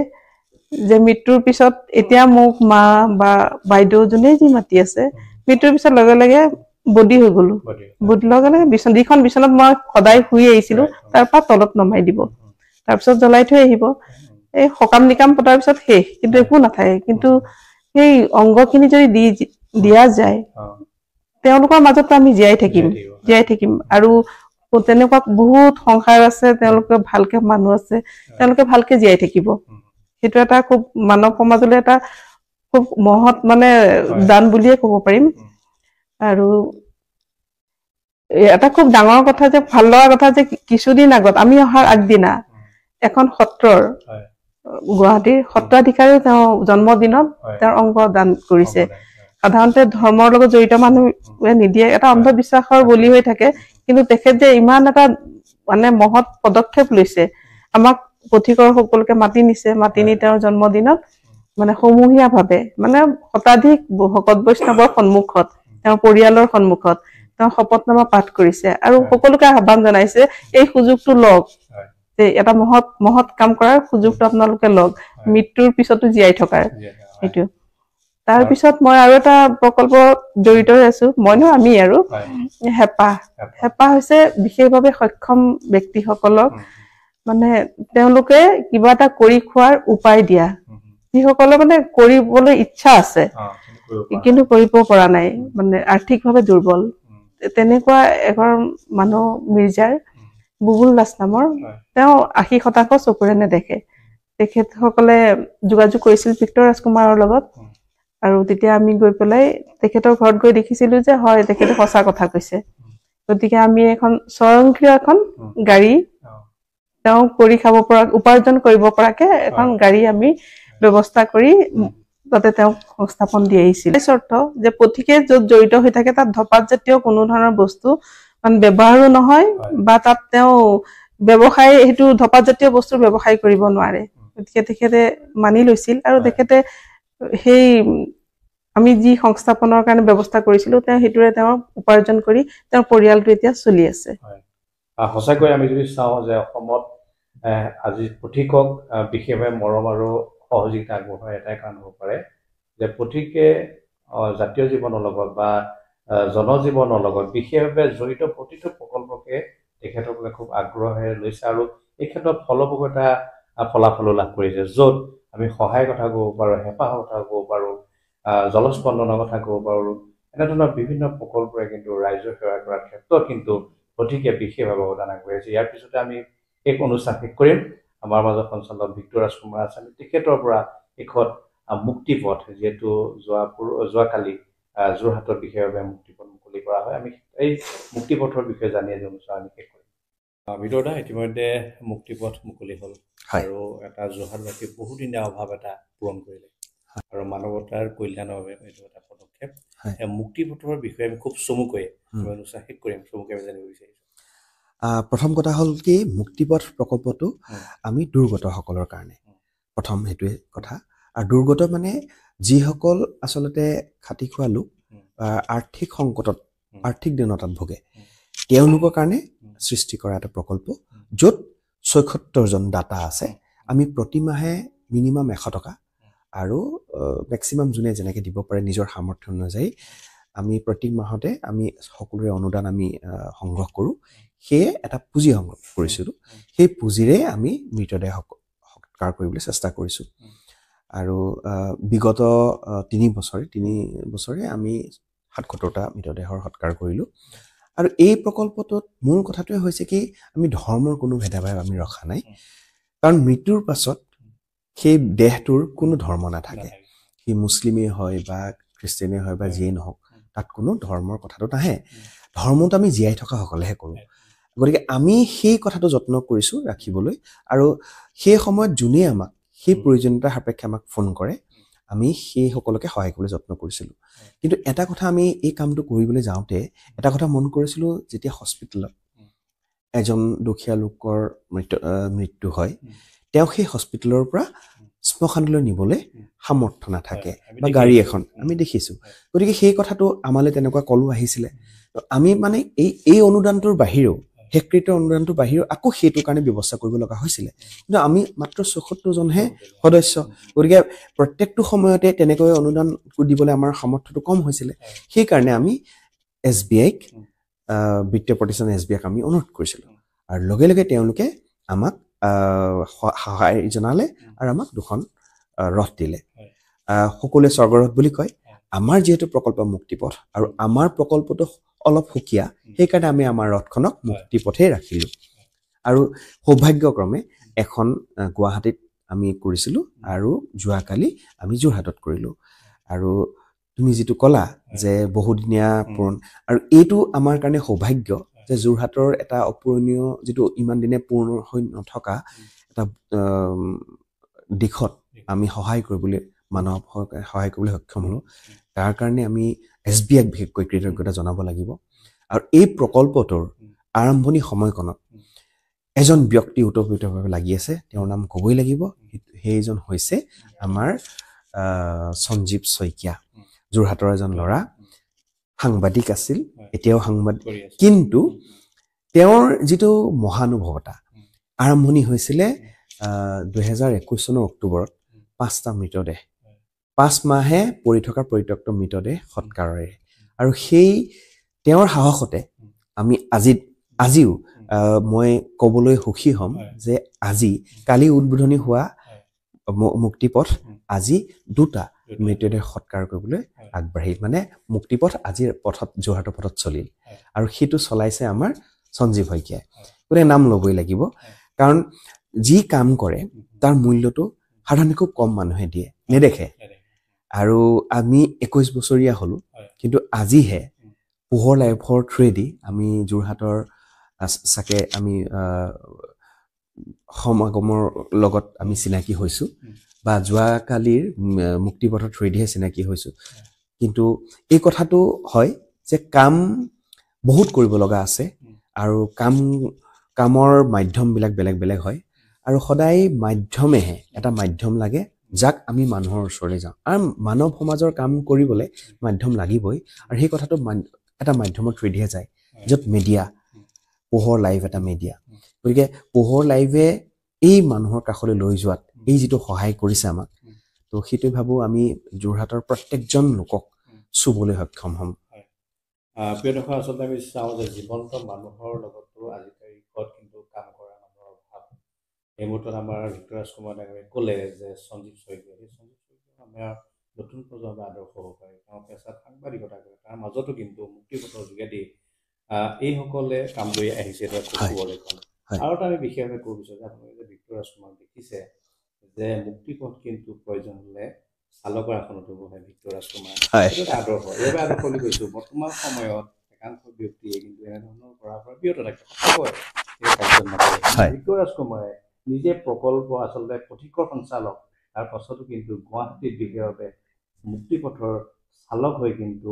মৃত্যুৰ পিছত এতিয়া মোক মা বা বাইদেউ যোনে যি মাতি আছে মৃত্যুৰ পিছত লগে লগে বডি হৈ গলো বডি লগে লগে যিখন বিচনাত মই সদায় শুই আহিছিলো তাৰ পৰা তলত নমাই দিব তাৰপিছত জ্বলাই থৈ আহিব এই সকাম নিকাম পতাৰ পিছত শেষ কিন্তু একো নাথাকে কিন্তু সেই অংগখিনি যদি দিয়া যায় তেওঁলোকৰ মাজত আমি জীয়াই থাকিম আৰু তেনেকুৱা বহুত সংসাৰ আছে তেওঁলোকে ভালকে মানুহ আছে তেওঁলোকে ভালকে জীয়াই থাকিব সেইটো এটা খুব মানৱ সমাজলৈ এটা খুব মহৎ মানে দান বুলিয়ে ক'ব পাৰিম আৰু এটা খুব ডাঙৰ কথা যে ভাল লগা কথা যে কিছুদিন আগত আমি অহাৰ আগদিনা এখন সত্ৰৰ গুৱাহাটীৰ সত্ৰাধিকাৰীও তেওঁ জন্মদিনত তেওঁৰ অংগ দান কৰিছে সাধাৰণতে ধৰ্মৰ লগত জড়িত মানুহে নিদিয়ে এটা অন্ধবিশ্বাসৰ বলি হৈ থাকে কিন্তু তেখেত যে ইমান এটা মানে মহৎ পদক্ষেপ লৈছে আমাক পথিকৰ সকলোকে মাতি নিছে মাতি নি তেওঁৰ জন্মদিনত মানে সমূহীয়াভাৱে মানে শতাধিক ভকত বৈষ্ণৱৰ সন্মুখত তেওঁৰ পৰিয়ালৰ সন্মুখত তেওঁ শপতনামা পাঠ কৰিছে আৰু সকলোকে আহ্বান জনাইছে এই সুযোগটো লওক যে এটা মহৎ কাম কৰাৰ সুযোগটো আপোনালোকে লওক মৃত্যুৰ পিছতো জীয়াই থকাৰ সেইটো তাৰ পিছত মই আৰু এটা প্ৰকল্পত জড়িত হৈ আছো মইনো আমি আৰু হেঁপাহ হৈছে বিশেষভাৱে সক্ষম ব্যক্তিসকলক মানে তেওঁলোকে কিবা এটা কৰি খোৱাৰ উপায় দিয়া যিসকলে মানে কৰিবলৈ ইচ্ছা আছে কিন্তু কৰিব পৰা নাই মানে আৰ্থিকভাৱে দুৰ্বল তেনেকুৱা এঘৰ মানুহ মিৰ্জাৰ বুবুল দাস নামৰ তেওঁ 80% চকুৰে নেদেখে তেখেতসকলে যোগাযোগ কৰিছিল ভিক্টৰ ৰাজকুমাৰৰ লগত আৰু তেতিয়া আমি গৈ পেলাই তেখেতৰ ঘৰত গৈ দেখিছিলো যে হয় তেখেতে সঁচা কথা কৈছে গতিকে আমি এখন স্বয়ংক্ৰিয় এখন গাড়ী তেওঁ কৰি খাব পৰা উপাৰ্জন কৰিব পৰাকে এখন গাড়ী আমি ব্যৱস্থা কৰি তাতে তেওঁ সংস্থাপন দি আহিছিল চৰ্ত যে পথিকে য'ত জড়িত হৈ থাকে তাত ধপাত জাতীয় কোনো ধৰণৰ বস্তু মানে ব্যৱহাৰো নহয় বা তাত তেওঁ ব্যৱসায় সেইটো ধপাত জাতীয় বস্তুৰ ব্যৱসায় কৰিব নোৱাৰে গতিকে তেখেতে মানি লৈছিল আৰু তেখেতে সেই আমি যি সংস্থাপনৰ কাৰণে ব্যৱস্থা কৰিছিলো তেওঁ সেইটোৰে তেওঁ উপাৰ্জন কৰি তেওঁৰ পৰিয়ালটো এতিয়া চলি আছে সঁচাকৈ আমি যদি চাওঁ যে অসমত আজি পথিকক বিশেষভাৱে মৰম আৰু সহযোগিতা আগবঢ়োৱা এটাই কাৰণ হ'ব পাৰে যে পথিকে জাতীয় জীৱনৰ লগত বা জনজীৱনৰ লগত বিশেষভাৱে জড়িত প্ৰতিটো প্ৰকল্পকে তেখেতসকলে খুব আগ্ৰহেৰে লৈছে আৰু এই ক্ষেত্ৰত ফলপ্ৰসূতা ফলাফলো লাভ কৰিছে য'ত আমি সহায়ৰ কথা ক'ব পাৰোঁ হেঁপাহৰ কথা ক'ব পাৰোঁ জলস্পন্দনৰ কথা ক'ব পাৰোঁ এনেধৰণৰ বিভিন্ন প্ৰকল্পৰে কিন্তু ৰাইজৰ সেৱা কৰাৰ ক্ষেত্ৰত কিন্তু পথিকে বিশেষভাৱে অৱদান আগবঢ়াইছে ইয়াৰ পিছতে আমি এক অনুষ্ঠান শেষ কৰিম আমাৰ মাজত সঞ্চালক ভিক্টৰ ৰাজকুমাৰ আছে আমি তেখেতৰ পৰা এখন মুক্তিপথ যিহেতু যোৱাকালি যোৰহাটত বিশেষভাৱে মুক্তিপথ মুকলি কৰা হয় আমি এই মুক্তিপথৰ বিষয়ে জানি আজি অনুষ্ঠান আমি শেষ কৰিম ভিতৰতে ইতিমধ্যে মুক্তিপথ মুকলি হ'ল আৰু এটা যোৰহাটবাসী বহুদিনীয়া অভাৱ এটা পূৰণ কৰিলে আৰু মানৱতাৰ কল্যাণৰ বাবে এইটো এটা পদক্ষেপ মুক্তিপথৰ বিষয়ে আমি খুব চমুকৈ অনুষ্ঠান শেষ কৰিম চমুকৈ জানিব বিচাৰিছোঁ প্ৰথম কথা হ'ল কি মুক্তিপথ প্ৰকল্পটো আমি দুৰ্গতসকলৰ কাৰণে প্ৰথম সেইটোৱে কথা আৰু দুৰ্গত মানে যিসকল আচলতে খাটি খোৱা লোক আৰ্থিক সংকটত আৰ্থিক দীনতাত ভোগে তেওঁলোকৰ কাৰণে সৃষ্টি কৰা এটা প্ৰকল্প য'ত ৭৬ জন দাতা আছে আমি প্ৰতিমাহে মিনিমাম ১০০ টকা আৰু মেক্সিমাম যোনে যেনেকৈ দিব পাৰে নিজৰ সামৰ্থ্য অনুযায়ী আমি প্ৰতি মাহতে আমি সকলোৰে অনুদান আমি সংগ্ৰহ কৰোঁ সেয়ে এটা পুঁজি সংগ্ৰহ কৰিছিলোঁ সেই পুঁজিৰে আমি মৃতদেহ সৎকাৰ কৰিবলৈ চেষ্টা কৰিছোঁ আৰু বিগত ৩ বছৰে আমি ৭৭টা মৃতদেহৰ সৎকাৰ কৰিলোঁ আৰু এই প্ৰকল্পটোত মূল কথাটোৱে হৈছে কি আমি ধৰ্মৰ কোনো ভেদাভেদ আমি ৰখা নাই কাৰণ মৃত্যুৰ পাছত সেই দেহটোৰ কোনো ধৰ্ম নাথাকে সি মুছলিমেই হয় বা খ্ৰীষ্টিয়ানেই হয় বা যিয়েই নহওক তাত কোনো ধৰ্মৰ কথাটো নাহে ধৰ্মটো আমি জীয়াই থকা সকলেহে কৰোঁ গতিকে আমি সেই কথাটো যত্ন কৰিছোঁ ৰাখিবলৈ আৰু সেই সময়ত যোনে আমাক সেই প্ৰয়োজনীয়তাৰ সাপেক্ষে আমাক ফোন কৰে আমি সেই সকলোকে সহায় কৰিবলৈ যত্ন কৰিছিলোঁ কিন্তু এটা কথা আমি এই কামটো কৰিবলৈ যাওঁতে এটা কথা মন কৰিছিলোঁ যেতিয়া হস্পিটেলত এজন দুখীয়া লোকৰ মৃত্যু হয় তেওঁ সেই হস্পিটেলৰ পৰা শ্মশানলৈ নিবলৈ সামৰ্থ্য নাথাকে বা গাড়ী এখন আমি দেখিছোঁ গতিকে সেই কথাটো আমালৈ তেনেকুৱা কলো আহিছিলে আমি মানে এই অনুদানটোৰ বাহিৰেও শেষকৃত্য অনুদানটোৰ বাহিৰেও আকৌ সেইটোৰ কাৰণে ব্যৱস্থা কৰিব লগা হৈছিলে কিন্তু আমি মাত্ৰ ৭৪ জনহে সদস্য গতিকে প্ৰত্যেকটো সময়তে তেনেকৈ অনুদান দিবলৈ আমাৰ সামৰ্থ্যটো কম হৈছিলে সেইকাৰণে আমি SBIক বিত্তীয় প্ৰতিষ্ঠান SBIক আমি অনুৰোধ কৰিছিলোঁ আৰু লগে লগে তেওঁলোকে আমাক সহায় জনালে আৰু আমাক 2খন ৰথ দিলে সকলোৱে স্বৰ্গৰথ বুলি কয় আমাৰ যিহেতু প্ৰকল্প মুক্তিপথ আৰু আমাৰ প্ৰকল্পটো অলপ সুকীয়া সেইকাৰণে আমি আমাৰ ৰথখনক মুক্তিপথেই ৰাখিলোঁ আৰু সৌভাগ্যক্ৰমে এখন গুৱাহাটীত আমি কৰিছিলোঁ আৰু যোৱাকালি আমি যোৰহাটত কৰিলোঁ আৰু তুমি যিটো ক'লা যে বহুদিনীয়া পূৰণ আৰু এইটো আমাৰ কাৰণে সৌভাগ্য যে যোৰহাটৰ এটা অপূৰণীয় যিটো ইমান দিনে পূৰ্ণ হৈ নথকা এটা দিশত আমি সহায় কৰিবলৈ সহায় কৰিবলৈ সক্ষম হ'লোঁ তাৰ কাৰণে আমি SBIক বিশেষকৈ কৃতজ্ঞতা জনাব লাগিব আৰু এই প্ৰকল্পটোৰ আৰম্ভণি সময়কণত এজন ব্যক্তি ওতঃপ্ৰোতভাৱে লাগি আছে তেওঁৰ নাম ক'বই লাগিব সেইজন হৈছে আমাৰ সঞ্জীৱ শইকীয়া যোৰহাটৰ এজন ল'ৰা সাংবাদিক আছিল এতিয়াও সাংবাদিক কিন্তু তেওঁৰ যিটো মহানুভৱতা আৰম্ভণি হৈছিলে 2021 চনৰ অক্টোবৰত 5টা মৃতদেহ 5 মাহে পৰি থকা পৰিত্যক্ত মৃতদেহ সৎকাৰৰে আৰু সেই তেওঁৰ সাহসতে আমি আজিও মই ক'বলৈ সুখী হ'ম যে কালি উদ্বোধনী হোৱা মুক্তিপথ আজি 2টা মৃতদেহ সৎকাৰ কৰিবলৈ আগবাঢ়ি মানে মুক্তিপথ আজিৰ পথত যোৰহাটৰ পথত চলিল আৰু সেইটো চলাইছে আমাৰ সঞ্জীৱ শইকীয়াই গতিকে নাম ল'বই লাগিব কাৰণ যি কাম কৰে তাৰ মূল্যটো সাধাৰণতে খুব কম মানুহে দিয়ে নেদেখে আৰু আমি 21 বছৰীয়া হ'লোঁ কিন্তু আজিহে পোহৰ লাইফৰ থ্ৰুৱেদি আমি যোৰহাটৰ চাকে আমি সমাগমৰ লগত আমি চিনাকি হৈছোঁ বা যোৱাকালিৰ মুক্তিপথৰ থ্ৰুৱেদিহে চিনাকি হৈছোঁ কিন্তু এই কথাটো হয় যে কাম বহুত কৰিব লগা আছে আৰু কামৰ মাধ্যমবিলাক বেলেগ বেলেগ হয় আৰু সদায় মাধ্যমেহে এটা মাধ্যম লাগে যাক আমি মানুহৰ ওচৰলৈ যাওঁ আৰু মানৱ সমাজৰ কাম কৰিবলৈ মাধ্যম লাগিবই আৰু সেই কথাটো এটা মাধ্যমৰ থ্ৰুৱেদিহে যায় য'ত মিডিয়া পোহৰ লাইভ এটা মিডিয়া গতিকে পোহৰ লাইভে এই মানুহৰ কাষলৈ লৈ যোৱাত এই যিটো সহায় কৰিছে আমাক তো সেইটো ভাবোঁ আমি যোৰহাটৰ প্ৰত্যেকজন লোকক চুবলৈ সক্ষম হ'ম প্ৰিয় দৰ্শক আচলতে আমি চাওঁ যে জীৱন্ত মানুহৰ লগতো আজিকালি কিন্তু কাম কৰা মানুহৰ অভাৱ এই মুহূৰ্তত আমাৰ ভিক্টৰিয়াছ কুমাৰ ডাঙৰীয়াই ক'লে যে সঞ্জীৱ শইকীয়া আমাৰ নতুন প্ৰজন্মৰ আদৰ্শ হ'ব পাৰে তেওঁ পেছাত সাংবাদিকতা কৰে তাৰ মাজতো কিন্তু মুক্তিপথৰ যোগেদি এইসকলে কাম কৰি আহিছে এটা সুৱলেখন আৰু এটা আমি বিশেষভাৱে ক'ব বিচাৰোঁ যে আপোনালোকে যে ভিক্টৰিয়াছ কুমাৰ দেখিছে যে মুক্তিপথ কিন্তু প্ৰয়োজন হ'লে চালকৰ আসনতো বহে ভিক্টৰিয়াছ কুমাৰ এইটো আদৰ্শ এইবাৰ আদৰ্শ বুলি কৈছোঁ বৰ্তমান সময়ত একাংশ ব্যক্তিয়ে কিন্তু এনেধৰণৰ কৰাৰ পৰা বিৰত থাকে ভিক্টৰিয়াছ কুমাৰে নিজে প্ৰকল্প আচলতে পথিকৰ সঞ্চালক তাৰ পাছতো কিন্তু গুৱাহাটীত বিশেষভাৱে মুক্তিপথৰ চালক হৈ কিন্তু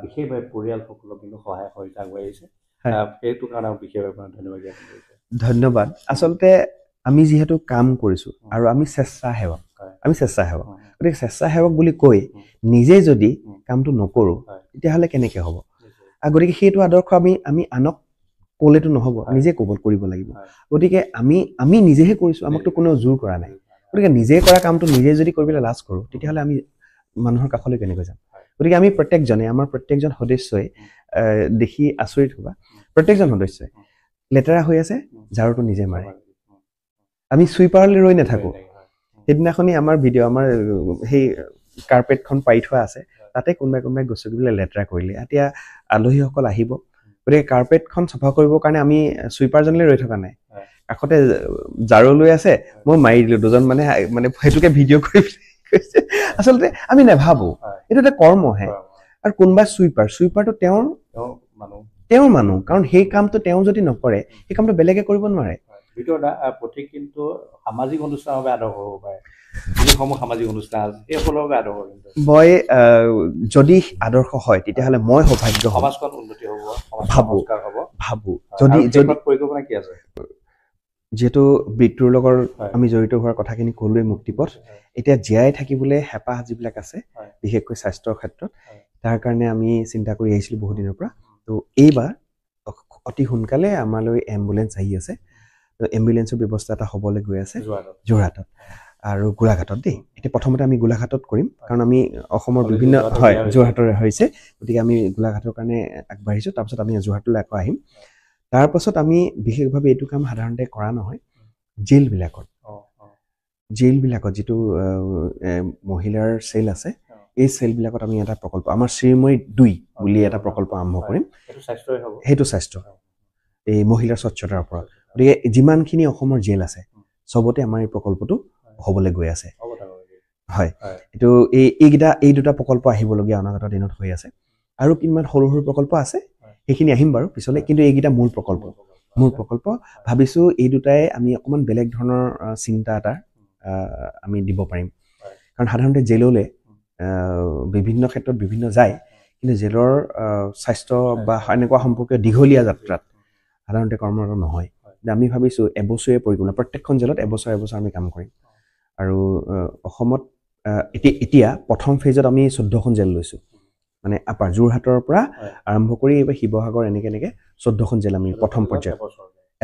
বিশেষভাৱে পৰিয়ালসকলক কিন্তু সহায় সহযোগিতা আগবঢ়াইছে সেইটো কাৰণে বিশেষভাৱে আপোনাক ধন্যবাদ জ্ঞাপন কৰিছোঁ। ধন্যবাদ। আচলতে আমি যিহেতু কাম কৰিছোঁ আৰু আমি স্বেচ্ছাসেৱক, গতিকে স্বেচ্ছাসেৱক বুলি কৈ নিজে যদি কামটো নকৰোঁ তেতিয়াহ'লে কেনেকৈ হ'ব? গতিকে সেইটো আদৰ্শ আমি আনক ক'লেতো নহ'ব, নিজে কৰিব লাগিব। গতিকে আমি নিজেহে কৰিছোঁ, আমাকতো কোনেও জোৰ কৰা নাই। গতিকে নিজে কৰা কামটো নিজে যদি কৰিবলৈ লাজ কৰোঁ তেতিয়াহ'লে আমি মানুহৰ কাষলৈ কেনেকৈ যাম? গতিকে আমি প্ৰত্যেকজনে, আমাৰ প্ৰত্যেকজন সদস্যই দেখি আচৰিত হ'বা, প্ৰত্যেকজন সদস্যই লেতেৰা হৈ আছে, ঝাৰুটো নিজে মাৰে। আমি চুইপাৰলৈ ৰৈ নাথাকোঁ। সেইদিনাখনি আমাৰ আমাৰ সেই কাৰ্পেটখন পাৰি থোৱা আছে, তাতে কোনোবাই গছকি পেলাই লেতেৰা কৰিলে। এতিয়া আলহীসকল আহিব, গতিকে কাৰ্পেটখন চাফা কৰিবৰ কাৰণে আমি চুইপাৰজনলৈ ৰৈ থকা নাই, কাষতে ঝাৰু লৈ আছে, মই মাৰি দিলোঁ। দুজন মানে সেইটোকে ভিডিঅ' কৰি কৈছে। আচলতে আমি নাভাবোঁ এইটো এটা কৰ্মহে, আৰু কোনোবা চুইপাৰটো তেওঁৰ মানুহ, কাৰণ সেই কামটো তেওঁ যদি নকৰে সেই কামটো বেলেগে কৰিব নোৱাৰে। প্ৰতীক কিন্তু সামাজিক অনুষ্ঠানৰ বাবে আদৰ্শ হ'ব পাৰে, যিসমূহ সামাজিক অনুষ্ঠান আছে সেইসকলৰ বাবে আদৰ্শ। মই যদি আদৰ্শ হয় তেতিয়াহ'লে মই সৌভাগ্য হ'ম, সমাজখন উন্নতি হ'ব, ভাবোঁ। যদি পৰিকল্পনা কি আছে? যিহেতু মৃত্যুৰ লগত আমি জড়িত হোৱাৰ কথাখিনি ক'লোৱে, মুক্তিপথ। এতিয়া জীয়াই থাকিবলৈ হেঁপাহ যিবিলাক আছে, বিশেষকৈ স্বাস্থ্যৰ ক্ষেত্ৰত, তাৰ কাৰণে আমি চিন্তা কৰি আহিছিলোঁ বহুদিনৰ পৰা। তো এইবাৰ অতি সোনকালে আমালৈ এম্বুলেঞ্চ আহি আছে। তো এম্বুলেঞ্চৰ ব্যৱস্থা এটা হ'বলৈ গৈ আছে যোৰহাটত আৰু গোলাঘাটত দেই। এতিয়া প্ৰথমতে আমি গোলাঘাটত কৰিম, কাৰণ আমি অসমৰ বিভিন্ন যোৰহাটৰে হৈছে, গতিকে আমি গোলাঘাটৰ কাৰণে আগবাঢ়িছোঁ। তাৰপিছত আমি যোৰহাটলৈ আকৌ আহিম। তাৰপাছত আমি বিশেষভাৱে এইটো কাম সাধাৰণতে কৰা নহয়, জেইলবিলাকত যিটো মহিলাৰ চেল আছে, এই চেলবিলাকত আমি এটা প্ৰকল্প, আমাৰ শ্ৰীময়ী 2 বুলি এটা প্ৰকল্প আৰম্ভ কৰিম। সেইটো স্বাস্থ্য, এই মহিলাৰ স্বচ্ছতাৰ ওপৰত। গতিকে যিমানখিনি অসমৰ জেল আছে চবতে আমাৰ এই প্ৰকল্পটো হ'বলৈ গৈ আছে। হয়, এইটো এই দুটা প্ৰকল্প আহিবলগীয়া অনাগত দিনত হৈ আছে। আৰু কিমান সৰু সৰু প্ৰকল্প আছে, সেইখিনি আহিম বাৰু পিছলৈ, কিন্তু এইকেইটা মূল প্ৰকল্প ভাবিছোঁ। এই দুটাই আমি অকণমান বেলেগ ধৰণৰ চিন্তা এটা আমি দিব পাৰিম, কাৰণ সাধাৰণতে জেললৈ বিভিন্ন ক্ষেত্ৰত বিভিন্ন যায়, কিন্তু জেলৰ স্বাস্থ্য বা এনেকুৱা সম্পৰ্কীয় দীঘলীয়া যাত্ৰাত সাধাৰণতে কৰ্মৰত নহয়। আমি ভাবিছোঁ এবছৰীয়া পৰিকল্পনা, প্ৰত্যেকখন জেলত এবছৰ আমি কাম কৰিম। আৰু অসমত এতিয়া প্ৰথম ফেজত আমি 14খন জেল লৈছোঁ, মানে আপাৰ যোৰহাটৰ পৰা আৰম্ভ কৰি এইবাৰ শিৱসাগৰ এনেকৈ 14খন জেল আমি প্ৰথম পৰ্যায়ত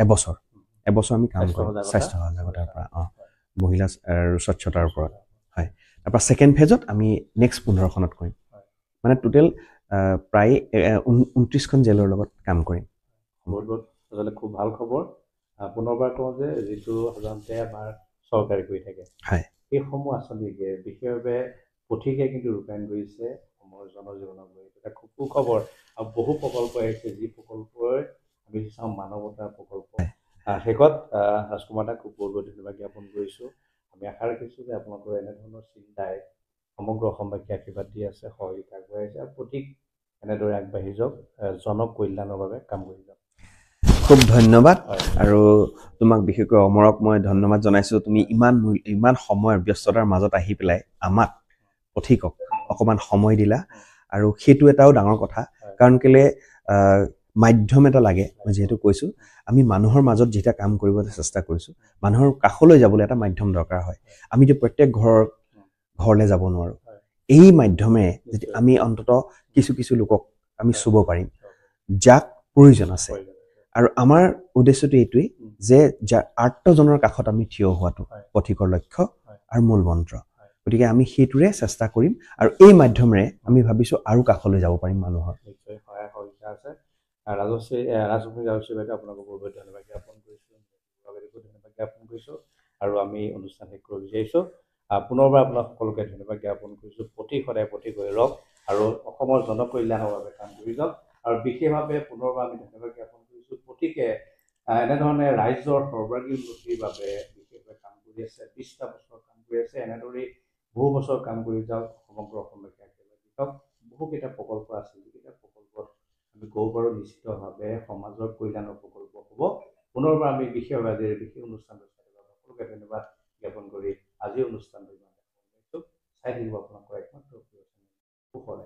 এবছৰ আমি কাম কৰিম স্বাস্থ্য সজাগতাৰ পৰা, মহিলা আৰু স্বচ্ছতাৰ ওপৰত। হয়, তাৰপৰা ছেকেণ্ড ফেজত আমি নেক্সট 15খনত কৰিম, মানে টোটেল প্ৰায় 29খন জেলৰ লগত কাম কৰিম। বহুত আচলতে খুব ভাল খবৰ। পুনৰবাৰ কওঁ যে যিটো সাধাৰণতে আমাৰ চৰকাৰে কৰি থাকে, সেইসমূহ আঁচনিকে বিশেষভাৱে পথিকে কিন্তু ৰূপায়ণ কৰিছে অসমৰ জনজীৱনক লৈ। এটা খুব সুখবৰ। আৰু বহু প্ৰকল্প আহিছে, যি প্ৰকল্পই আমি চাওঁ মানৱতাৰ প্ৰকল্প। শেষত ৰাজকুমাৰ দাক খুব বহুত ধন্যবাদ জ্ঞাপন কৰিছোঁ। আমি আশা ৰাখিছোঁ যে আপোনালোকৰ এনেধৰণৰ চিন্তাই সমগ্ৰ অসমবাসীক আশীৰ্বাদ দি আছে, সহযোগিতা আগবঢ়াই আছে, আৰু প্ৰতীক এনেদৰে আগবাঢ়ি যাওক, জনকল্যাণৰ বাবে কাম কৰি যাওক। খুব ধন্যবাদ। আৰু তোমাক বিশেষকৈ অমৰক মই ধন্যবাদ জনাইছোঁ। তুমি ইমান সময়ৰ ব্যস্ততাৰ মাজত আহি পেলাই আমাক পথিকক অকণমান সময় দিলা, আৰু সেইটো এটাও ডাঙৰ কথা। কাৰণ কেলে মাধ্যম এটা লাগে। মই যিহেতু কৈছোঁ, আমি মানুহৰ মাজত যেতিয়া কাম কৰিবলৈ চেষ্টা কৰিছোঁ, মানুহৰ কাষলৈ যাবলৈ এটা মাধ্যম দৰকাৰ হয়। আমিতো প্ৰত্যেক ঘৰলৈ যাব নোৱাৰোঁ। এই মাধ্যমেৰে যদি আমি অন্ততঃ কিছু লোকক আমি চুব পাৰিম, যাক প্ৰয়োজন আছে। আৰু আমাৰ উদ্দেশ্যটো এইটোৱেই যে আৰ্তজনৰ কাষত আমি থিয় হোৱাটো পথিকৰ লক্ষ্য আৰু মূল মন্ত্ৰ। গতিকে আমি সেইটোৰে চেষ্টা কৰিম, আৰু এই মাধ্যমেৰে আমি ভাবিছোঁ আৰু কাষলৈ যাব পাৰিম মানুহৰ। নিশ্চয় সহায় সহযোগিতা আছে। ৰাজশ্ৰী বাইদেউ আপোনাকো বহুত ধন্যবাদ জ্ঞাপন কৰিছোঁ, ধন্যবাদ জ্ঞাপন কৰিছোঁ। আৰু আমি অনুষ্ঠান শেষ কৰিব বিচাৰিছোঁ। পুনৰবাৰ আপোনাক সকলোকে ধন্যবাদ জ্ঞাপন কৰিছোঁ। পথিক সদায় পথিক হৈ ৰওক, আৰু অসমৰ জনকল্যাণৰ বাবে কাম কৰি যাওক। আৰু বিশেষভাৱে পুনৰবাৰ আমি ধন্যবাদ জ্ঞাপন কৰিছোঁ পথিকে এনেধৰণে ৰাইজৰ সৰ্বাংগীন উন্নতিৰ বাবে বিশেষভাৱে কাম কৰি আছে। 20টা বছৰ কাম কৰি আছে। এনেদৰেই বহু বছৰ কাম কৰি যাওক, সমগ্ৰ অসমবাসীক আশীৰ্বাদ দি যাওক। বহুকেইটা প্ৰকল্প আছে, যিকেইটা প্ৰকল্পত আমি ক'ব পাৰোঁ নিশ্চিতভাৱে সমাজৰ কল্যাণৰ প্ৰকল্প হ'ব। পুনৰবাৰ আমি বিশেষভাৱে বিশেষ অনুষ্ঠান সকলোকে ধন্যবাদ জ্ঞাপন কৰি আজিৰ অনুষ্ঠানটো চাই থাকিব আপোনালোকৰ একমাত্ৰ সুখৰ